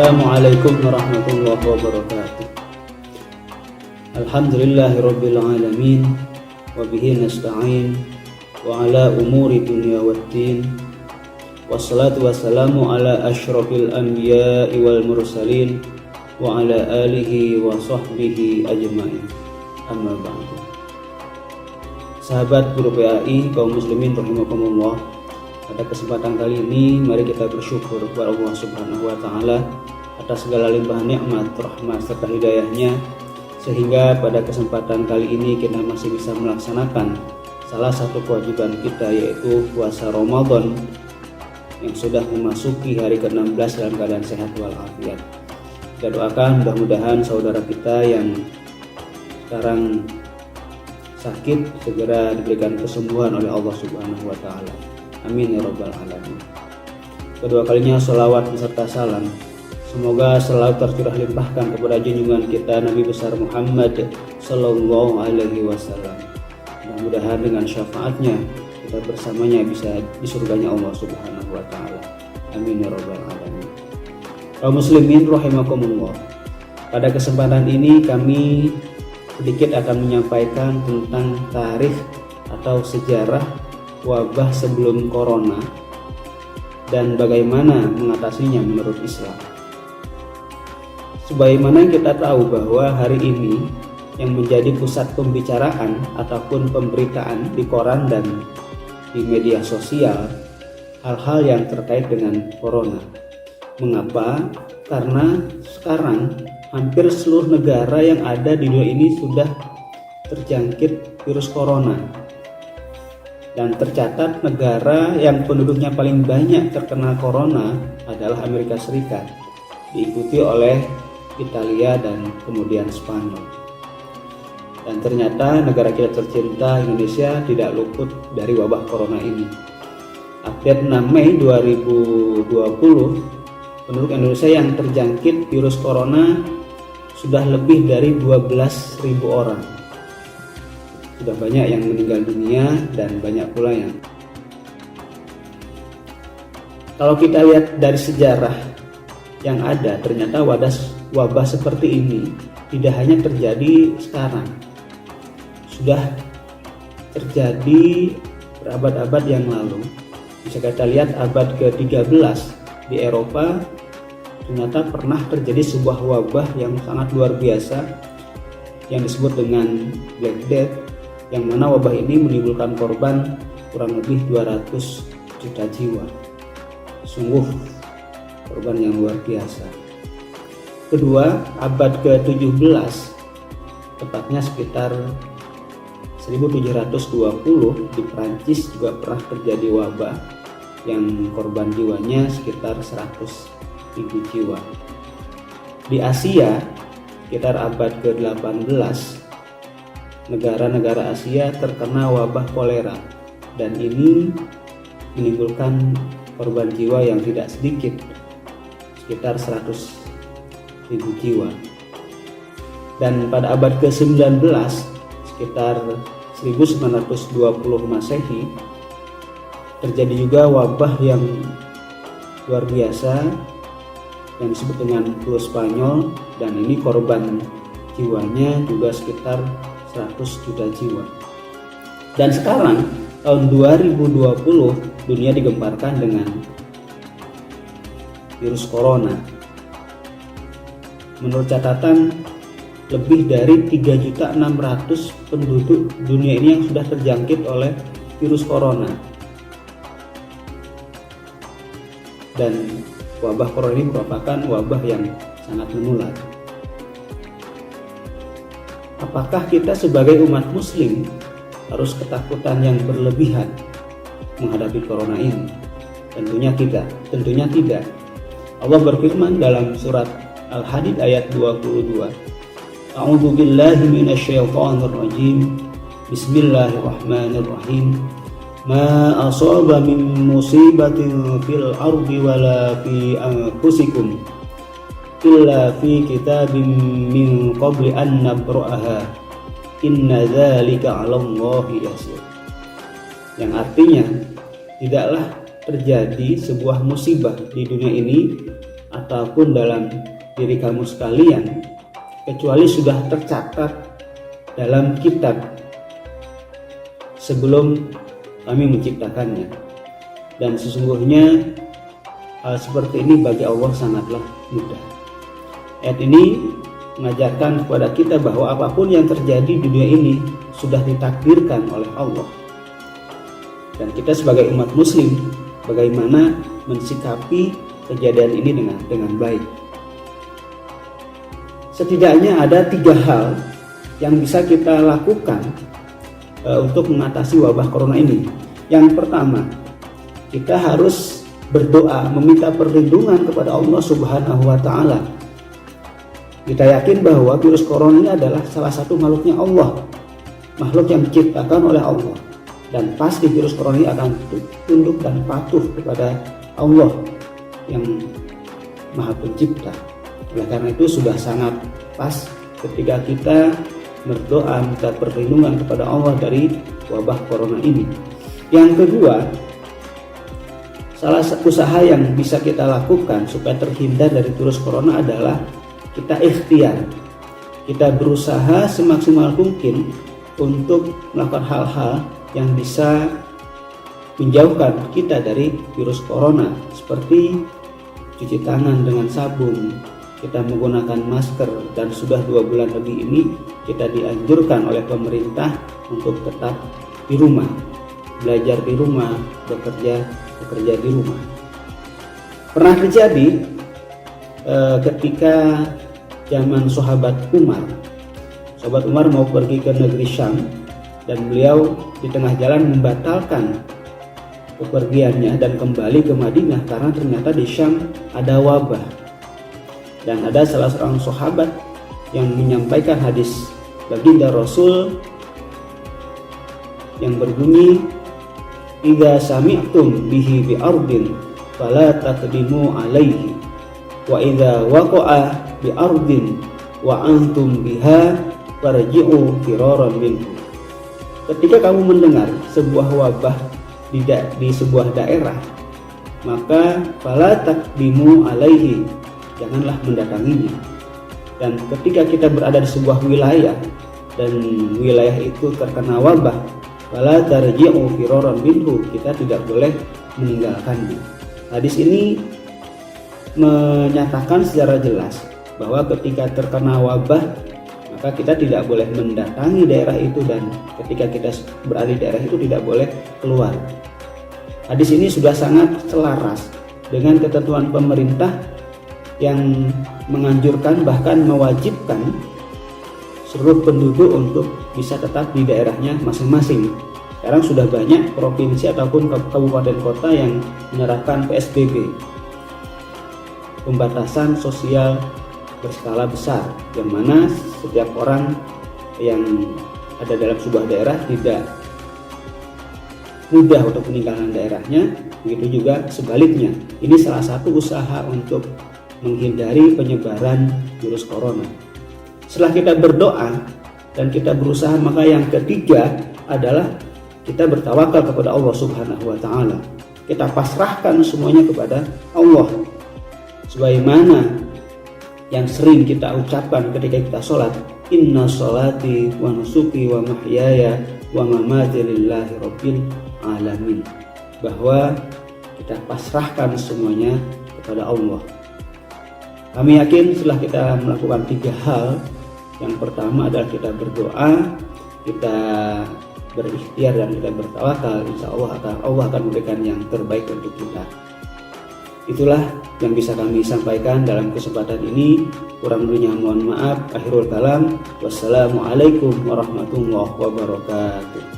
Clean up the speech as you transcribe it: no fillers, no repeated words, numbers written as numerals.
Assalamualaikum warahmatullahi wabarakatuh. Alhamdulillahirabbil alamin wa bihi nasta'in wa ala umuri dunya waddin. Wassalatu wassalamu ala asyrafil anbiya'i wal mursalin wa ala alihi wa sahbihi ajma'in. Amma ba'du. Sahabat Guru PAI kaum muslimin rahimakumullah, pada kesempatan kali ini mari kita bersyukur kepada Allah Subhanahu wa taala atas segala limpahan nikmat, rahmat serta hidayahnya, sehingga pada kesempatan kali ini kita masih bisa melaksanakan salah satu kewajiban kita, yaitu puasa Ramadan yang sudah memasuki hari ke-16 dalam keadaan sehat walafiat. Kita doakan mudah-mudahan saudara kita yang sekarang sakit segera diberikan kesembuhan oleh Allah Subhanahu wa taala. Amin ya rabbal alamin. Kedua kalinya sholawat beserta salam semoga selalu tercurah limpahkan kepada junjungan kita Nabi besar Muhammad sallallahu alaihi wasallam. Mudah-mudahan dengan syafaatnya kita bersamanya bisa di surganya Allah Subhanahu wa taala. Amin ya rabbal alamin. Kaum muslimin rahimakumullah, pada kesempatan ini kami sedikit akan menyampaikan tentang tarikh atau sejarah wabah sebelum corona dan bagaimana mengatasinya menurut Islam. Sebagaimana kita tahu bahwa hari ini yang menjadi pusat pembicaraan ataupun pemberitaan di koran dan di media sosial hal-hal yang terkait dengan corona. Mengapa? Karena sekarang hampir seluruh negara yang ada di dunia ini sudah terjangkit virus corona. Dan tercatat negara yang penduduknya paling banyak terkena corona adalah Amerika Serikat, diikuti oleh Italia dan kemudian Spanyol. Dan ternyata negara kita tercinta Indonesia tidak luput dari wabah corona ini. Update 6 Mei 2020, penduduk Indonesia yang terjangkit virus corona sudah lebih dari 12.000 orang. Sudah banyak yang meninggal dunia dan banyak pula yang. Kalau kita lihat dari sejarah yang ada, ternyata wabah seperti ini tidak hanya terjadi sekarang. Sudah terjadi berabad-abad yang lalu. Bisa kita lihat abad ke-13 di Eropa, ternyata pernah terjadi sebuah wabah yang sangat luar biasa yang disebut dengan Black Death, yang mana wabah ini menimbulkan korban kurang lebih 200 juta jiwa. Sungguh korban yang luar biasa. Kedua, abad ke-17, tepatnya sekitar 1720 di Prancis juga pernah terjadi wabah yang korban jiwanya sekitar 100.000 jiwa. Di Asia, sekitar abad ke-18, negara-negara Asia terkena wabah kolera dan ini menimbulkan korban jiwa yang tidak sedikit, sekitar 100.000 jiwa. Dan pada abad ke-19, sekitar 1920 Masehi, terjadi juga wabah yang luar biasa yang disebut dengan flu Spanyol, dan ini korban jiwanya juga sekitar 100 juta jiwa. Dan sekarang tahun 2020 dunia digemparkan dengan virus corona. Menurut catatan, lebih dari 3.600.000 penduduk dunia ini yang sudah terjangkit oleh virus corona. Dan wabah corona ini merupakan wabah yang sangat menular. Apakah kita sebagai umat muslim harus ketakutan yang berlebihan menghadapi corona ini? Tentunya tidak. Allah berfirman dalam surat Al-Hadid ayat 22. A'udzu billahi minasyaitonir rajim. Bismillahirrahmanirrahim. Ma asaba min musibatin fil ardi wala fi anfusikum illa fi kitabim min qabli an nabra'aha inna dzalika 'alallahi yasir. Yang artinya, tidaklah terjadi sebuah musibah di dunia ini ataupun dalam diri kamu sekalian, kecuali sudah tercatat dalam kitab sebelum kami menciptakannya. Dan sesungguhnya hal seperti ini bagi Allah sangatlah mudah. Ayat ini mengajarkan kepada kita bahwa apapun yang terjadi di dunia ini sudah ditakdirkan oleh Allah. Dan kita sebagai umat muslim, bagaimana mensikapi kejadian ini dengan baik. Setidaknya ada 3 hal yang bisa kita lakukan untuk mengatasi wabah corona ini. Yang pertama, kita harus berdoa meminta perlindungan kepada Allah Subhanahu wa taala. Kita yakin bahwa virus corona ini adalah salah satu makhluknya Allah, makhluk yang diciptakan oleh Allah, dan pasti virus corona ini akan tunduk dan patuh kepada Allah yang Maha Pencipta. Oleh karena itu sudah sangat pas ketika kita berdoa minta perlindungan kepada Allah dari wabah corona ini. Yang kedua, salah satu usaha yang bisa kita lakukan supaya terhindar dari virus corona adalah kita ikhtiar. Kita berusaha semaksimal mungkin untuk melakukan hal-hal yang bisa menjauhkan kita dari virus corona, seperti cuci tangan dengan sabun, kita menggunakan masker, dan sudah 2 bulan lebih ini kita dianjurkan oleh pemerintah untuk tetap di rumah, belajar di rumah, bekerja di rumah. Pernah terjadi ketika zaman sahabat Umar mau pergi ke negeri Syam, dan beliau di tengah jalan membatalkan kepergiannya dan kembali ke Madinah karena ternyata di Syam ada wabah. Dan ada salah seorang sahabat yang menyampaikan hadis baginda Rasul yang berbunyi, "Idza sami'tum bihi bi ardin fala taqdimu alaihi, wa idza waqa'a bi ardin wa antum biha farji'u firaran minhu." Ketika kamu mendengar sebuah wabah di sebuah daerah, maka fala taqdimu alaihi, janganlah mendatanginya. Dan ketika kita berada di sebuah wilayah dan wilayah itu terkena wabah, fala tarji'u firaran minhu, kita tidak boleh meninggalkannya. Hadis ini menyatakan secara jelas bahwa ketika terkena wabah, maka kita tidak boleh mendatangi daerah itu, dan ketika kita berada di daerah itu tidak boleh keluar. Hadis ini sudah sangat selaras dengan ketentuan pemerintah yang menganjurkan, bahkan mewajibkan seluruh penduduk untuk bisa tetap di daerahnya masing-masing. Sekarang sudah banyak provinsi ataupun kabupaten kota yang menerapkan PSBB, pembatasan sosial berskala besar, yang mana setiap orang yang ada dalam sebuah daerah tidak mudah untuk meninggalkan daerahnya, begitu juga sebaliknya. Ini salah satu usaha untuk menghindari penyebaran virus corona. Setelah kita berdoa dan kita berusaha, maka yang ketiga adalah kita bertawakal kepada Allah Subhanahu wa taala. Kita pasrahkan semuanya kepada Allah. Sebagaimana yang sering kita ucapkan ketika kita sholat, inna sholati wa nusuki wa mahyaya wa mamati lillahi rabbil alamin, bahwa kita pasrahkan semuanya kepada Allah. Kami yakin setelah kita melakukan 3 hal, yang pertama adalah kita berdoa, kita berikhtiar, dan kita bertawakal, insya Allah akan memberikan yang terbaik untuk kita. Itulah yang bisa kami sampaikan dalam kesempatan ini. Kurang lebihnya mohon maaf. Akhirul kalam. Wassalamualaikum warahmatullahi wabarakatuh.